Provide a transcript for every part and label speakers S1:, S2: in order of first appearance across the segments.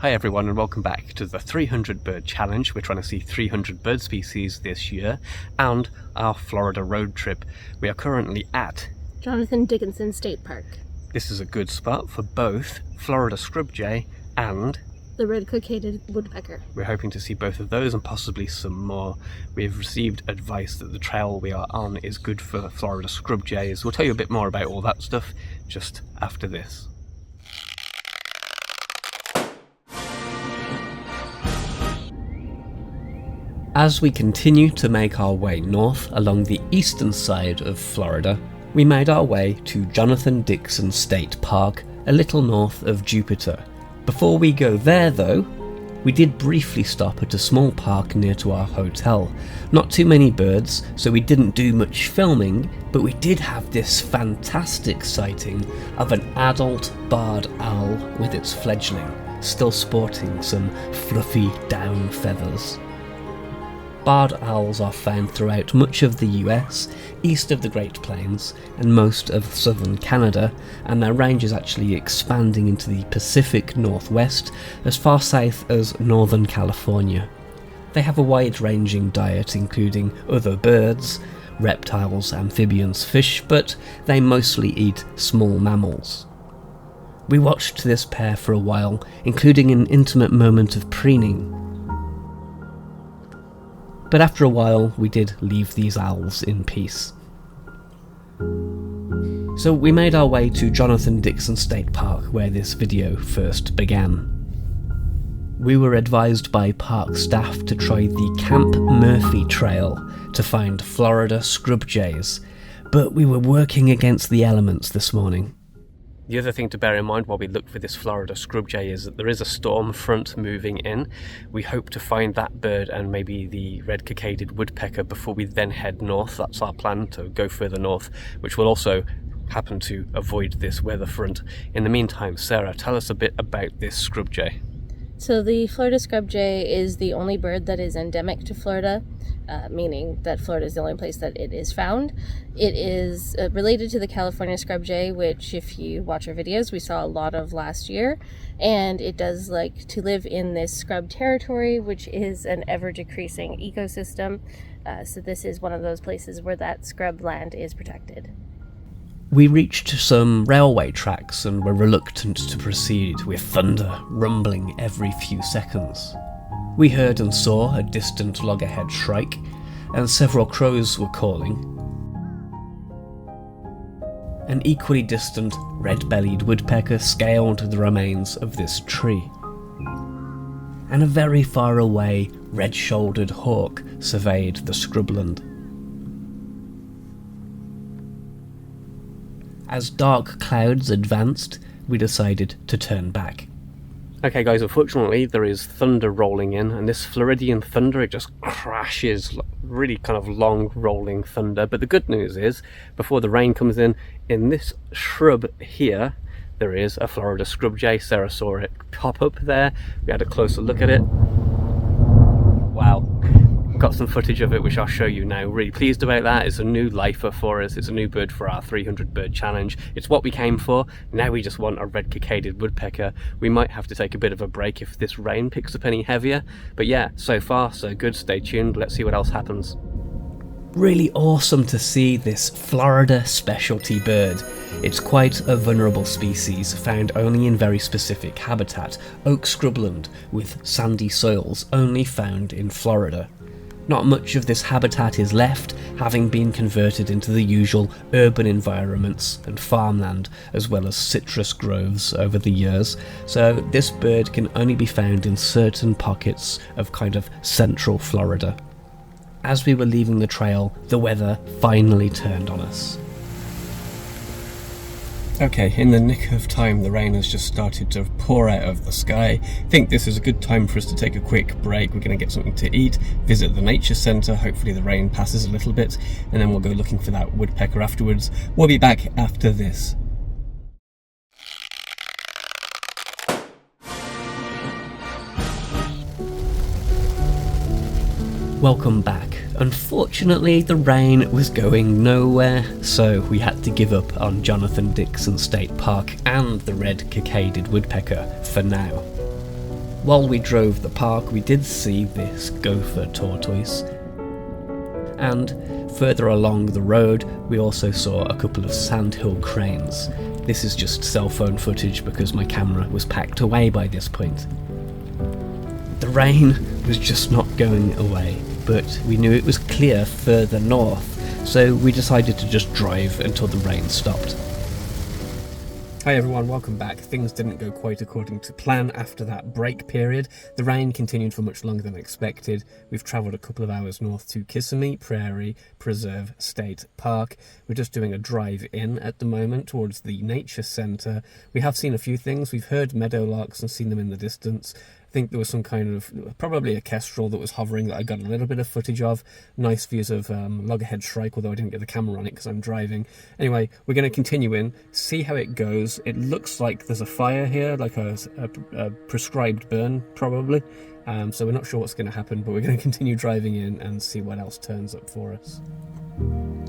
S1: Hi everyone and welcome back to the 300 bird challenge. We're trying to see 300 bird species this year and our Florida road trip. We are currently at
S2: Jonathan Dickinson State Park.
S1: This is a good spot for both Florida scrub jay and
S2: the red-cockaded woodpecker.
S1: We're hoping to see both of those and possibly some more. We've received advice that the trail we are on is good for Florida scrub jays. We'll tell you a bit more about all that stuff just after this. As we continue to make our way north along the eastern side of Florida, we made our way to Jonathan Dickinson State Park, a little north of Jupiter. Before we go there though, we did briefly stop at a small park near to our hotel. Not too many birds, so we didn't do much filming, but we did have this fantastic sighting of an adult barred owl with its fledgling, still sporting some fluffy down feathers. Barred owls are found throughout much of the US, east of the Great Plains, and most of southern Canada, and their range is actually expanding into the Pacific Northwest as far south as northern California. They have a wide-ranging diet including other birds, reptiles, amphibians, fish, but they mostly eat small mammals. We watched this pair for a while, including an intimate moment of preening. But after a while, we did leave these owls in peace. So we made our way to Jonathan Dickinson State Park, where this video first began. We were advised by park staff to try the Camp Murphy Trail to find Florida scrub jays, but we were working against the elements this morning. The other thing to bear in mind while we look for this Florida scrub jay is that there is a storm front moving in. We hope to find that bird and maybe the red-cockaded woodpecker before we then head north. That's our plan, to go further north, which will also happen to avoid this weather front. In the meantime, Sarah, tell us a bit about this scrub jay.
S2: So the Florida scrub jay is the only bird that is endemic to Florida, meaning that Florida is the only place that it is found. It is related to the California scrub jay, which if you watch our videos, we saw a lot of last year. And it does like to live in this scrub territory, which is an ever-decreasing ecosystem. So this is one of those places where that scrub land is protected.
S1: We reached some railway tracks and were reluctant to proceed, with thunder rumbling every few seconds. We heard and saw a distant loggerhead shrike, and several crows were calling. An equally distant red-bellied woodpecker scaled the remains of this tree. And a very far away red-shouldered hawk surveyed the scrubland. As dark clouds advanced, we decided to turn back. Okay guys, unfortunately there is thunder rolling in, and this Floridian thunder, it just crashes, really kind of long rolling thunder. But the good news is, before the rain comes in this shrub here, there is a Florida scrub jay. Sarah saw it pop up there. We had a closer look at it. Wow. Got some footage of it which I'll show you now. Really pleased about that. It's a new lifer for us. It's a new bird for our 300 bird challenge. It's what we came for. Now we just want a red-cockaded woodpecker. We might have to take a bit of a break if this rain picks up any heavier, but yeah, so far so good. Stay tuned, let's see what else happens. Really awesome to see this Florida specialty bird. It's quite a vulnerable species, found only in very specific habitat, oak scrubland with sandy soils, only found in Florida. Not much of this habitat is left, having been converted into the usual urban environments and farmland, as well as citrus groves over the years, so this bird can only be found in certain pockets of kind of central Florida. As we were leaving the trail, the weather finally turned on us. Okay, in the nick of time, the rain has just started to pour out of the sky. I think this is a good time for us to take a quick break. We're going to get something to eat, visit the nature centre, hopefully the rain passes a little bit, and then we'll go looking for that woodpecker afterwards. We'll be back after this. Welcome back. Unfortunately, the rain was going nowhere, so we had to give up on Jonathan Dickinson State Park and the red-cockaded woodpecker for now. While we drove the park, we did see this gopher tortoise, and further along the road we also saw a couple of sandhill cranes. This is just cell phone footage because my camera was packed away by this point. The rain was just not going away, but we knew it was clear further north, so we decided to just drive until the rain stopped. Hi everyone, welcome back. Things didn't go quite according to plan after that break period. The rain continued for much longer than expected. We've travelled a couple of hours north to Kissimmee Prairie Preserve State Park. We're just doing a drive-in at the moment towards the nature centre. We have seen a few things. We've heard meadowlarks and seen them in the distance. I think there was some kind of, probably a kestrel that was hovering that I got a little bit of footage of. Nice views of loggerhead shrike, although I didn't get the camera on it because I'm driving. Anyway, we're going to continue in, see how it goes. It looks like there's a fire here, like a prescribed burn, probably. So we're not sure what's going to happen, but we're going to continue driving in and see what else turns up for us.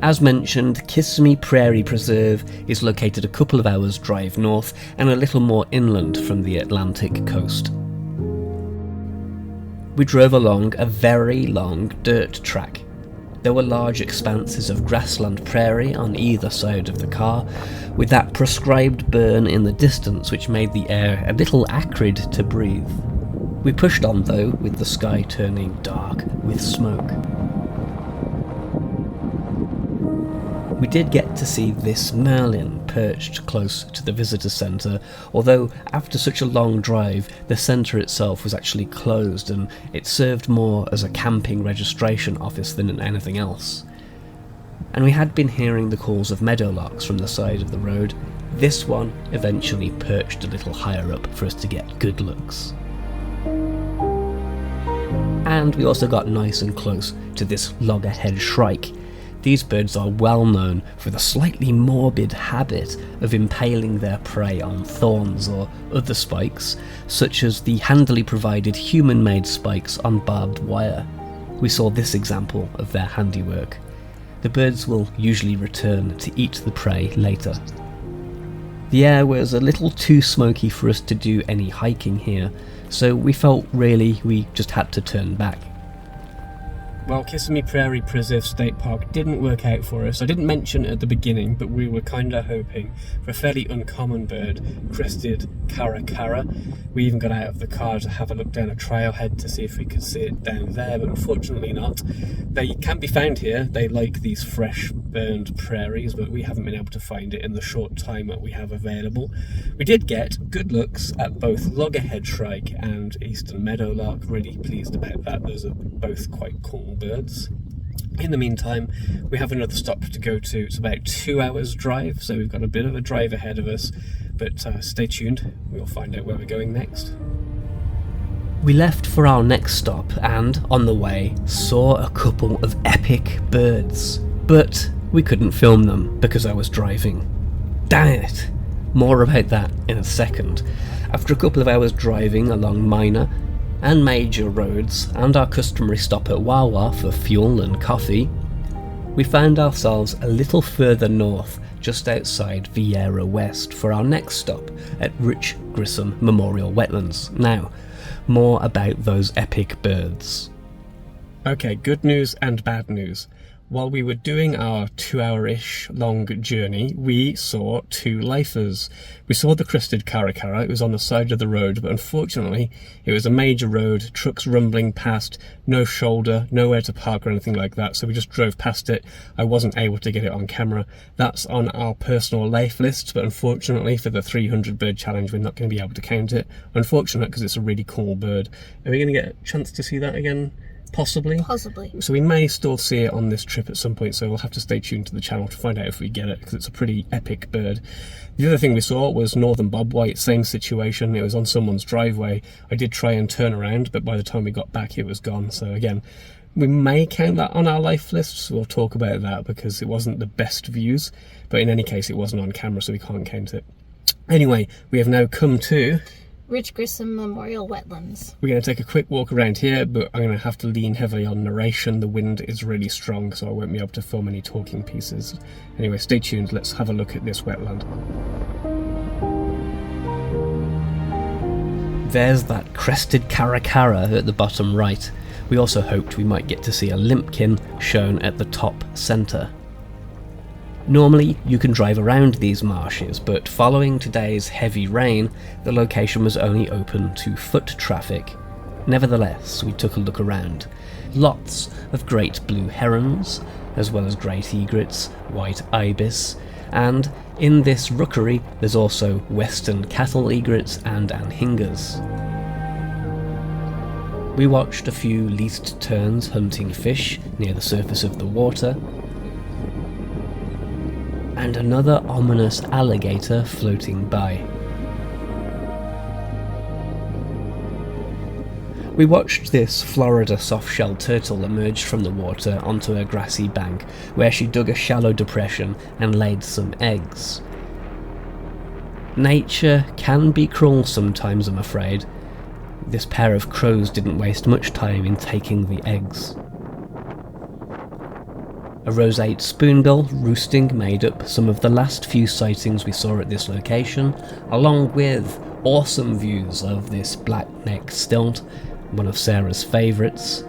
S1: As mentioned, Kissimmee Prairie Preserve is located a couple of hours drive north and a little more inland from the Atlantic coast. We drove along a very long dirt track. There were large expanses of grassland prairie on either side of the car, with that prescribed burn in the distance which made the air a little acrid to breathe. We pushed on though, with the sky turning dark with smoke. We did get to see this merlin perched close to the visitor centre, although after such a long drive the centre itself was actually closed and it served more as a camping registration office than anything else. And we had been hearing the calls of meadowlarks from the side of the road. This one eventually perched a little higher up for us to get good looks. And we also got nice and close to this loggerhead shrike. These birds are well known for the slightly morbid habit of impaling their prey on thorns or other spikes, such as the handily provided human-made spikes on barbed wire. We saw this example of their handiwork. The birds will usually return to eat the prey later. The air was a little too smoky for us to do any hiking here, so we felt really we just had to turn back. Well, Kissimmee Prairie Preserve State Park didn't work out for us. I didn't mention it at the beginning, but we were kind of hoping for a fairly uncommon bird, crested caracara. We even got out of the car to have a look down a trailhead to see if we could see it down there, but unfortunately not. They can be found here. They like these fresh burned prairies, but we haven't been able to find it in the short time that we have available. We did get good looks at both loggerhead shrike and eastern meadowlark. Really pleased about that. Those are both quite cool birds. In the meantime, we have another stop to go to. It's about 2 hours drive, so we've got a bit of a drive ahead of us, but stay tuned, we'll find out where we're going next. We left for our next stop and, on the way, saw a couple of epic birds, but we couldn't film them because I was driving. Damn it! More about that in a second. After a couple of hours driving along minor and major roads and our customary stop at Wawa for fuel and coffee, we found ourselves a little further north, just outside Vieira West, for our next stop at Rich Grissom Memorial Wetlands. Now, more about those epic birds. Okay, good news and bad news. While we were doing our 2-hour-ish long journey, we saw two lifers. We saw the crested caracara. It was on the side of the road, but unfortunately it was a major road, trucks rumbling past, no shoulder, nowhere to park or anything like that, so we just drove past it. I wasn't able to get it on camera. That's on our personal life list, but unfortunately for the 300 bird challenge we're not going to be able to count it. Unfortunate because it's a really cool bird. Are we going to get a chance to see that again? Possibly. So we may still see it on this trip at some point, so we'll have to stay tuned to the channel to find out if we get it, because it's a pretty epic bird. The other thing we saw was northern bobwhite, same situation. It was on someone's driveway. I did try and turn around, but by the time we got back it was gone. So again, we may count that on our life list, so we'll talk about that because it wasn't the best views, but in any case it wasn't on camera, so we can't count it. Anyway, we have now come to
S2: Rich Grissom Memorial Wetlands.
S1: We're going to take a quick walk around here, but I'm going to have to lean heavily on narration. The wind is really strong, so I won't be able to film any talking pieces. Anyway, stay tuned. Let's have a look at this wetland. there's that crested caracara at the bottom right. We also hoped we might get to see a limpkin shown at the top centre. Normally you can drive around these marshes, but following today's heavy rain, the location was only open to foot traffic. Nevertheless, we took a look around. Lots of great blue herons, as well as great egrets, white ibis, and in this rookery there's also western cattle egrets and anhingas. We watched a few least terns hunting fish near the surface of the water, and another ominous alligator floating by. We watched this Florida soft-shell turtle emerge from the water onto a grassy bank, where she dug a shallow depression and laid some eggs. Nature can be cruel sometimes, I'm afraid. This pair of crows didn't waste much time in taking the eggs. A roseate spoonbill roosting made up some of the last few sightings we saw at this location, along with awesome views of this black-necked stilt, one of Sarah's favourites.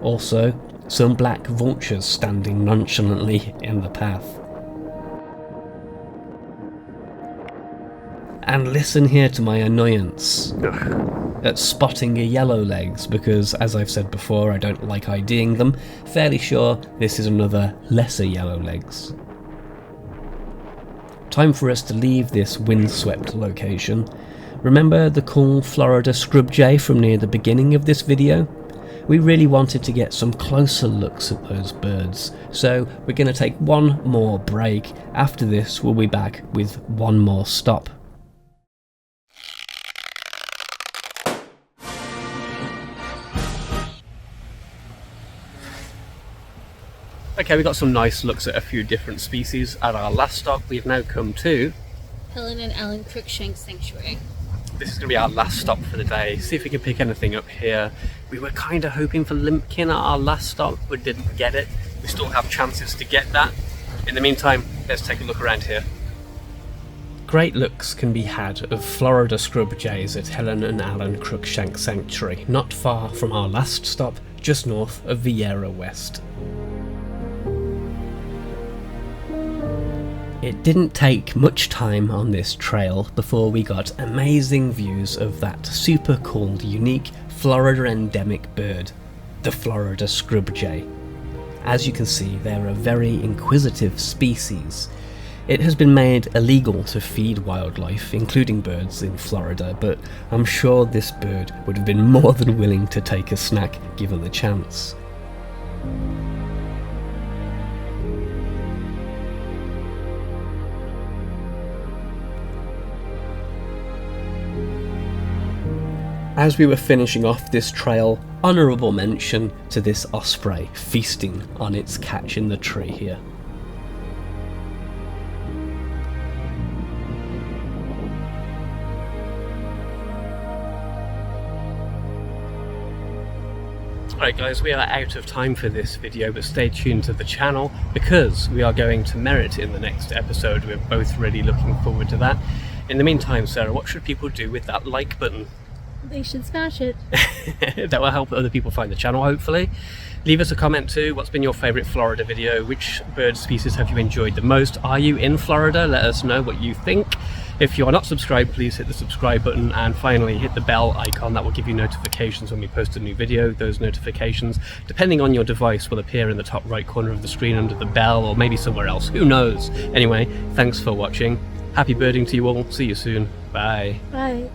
S1: Also, some black vultures standing nonchalantly in the path. And listen here to my annoyance at spotting a yellowlegs, because as I've said before, I don't like IDing them. Fairly sure this is another lesser yellowlegs. Time for us to leave this windswept location. Remember the cool Florida scrub jay from near the beginning of this video? We really wanted to get some closer looks at those birds, so we're going to take one more break. After this, we'll be back with one more stop. Okay, we got some nice looks at a few different species. At our last stop, we've now come to
S2: Helen and Alan Cruikshank Sanctuary.
S1: This is going to be our last stop for the day. See if we can pick anything up here. We were kind of hoping for limpkin at our last stop, but didn't get it. We still have chances to get that. In the meantime, let's take a look around here. Great looks can be had of Florida scrub jays at Helen and Alan Cruikshank Sanctuary, not far from our last stop, just north of Viera West. It didn't take much time on this trail before we got amazing views of that super cool, unique Florida endemic bird, the Florida scrub jay. As you can see, they're a very inquisitive species. It has been made illegal to feed wildlife, including birds, in Florida, but I'm sure this bird would have been more than willing to take a snack given the chance. As we were finishing off this trail, honourable mention to this osprey feasting on its catch in the tree here. Alright guys, we are out of time for this video, but stay tuned to the channel because we are going to Merritt in the next episode. We're both really looking forward to that. In the meantime, Sarah, what should people do with that like button?
S2: They should smash it.
S1: That will help other people find the channel, hopefully. Leave us a comment too. What's been your favourite Florida video? Which bird species have you enjoyed the most? Are you in Florida? Let us know what you think. If you are not subscribed, please hit the subscribe button, and finally hit the bell icon. That will give you notifications when we post a new video. Those notifications, depending on your device, will appear in the top right corner of the screen under the bell, or maybe somewhere else. Who knows? Anyway, thanks for watching. Happy birding to you all. See you soon. Bye.
S2: Bye.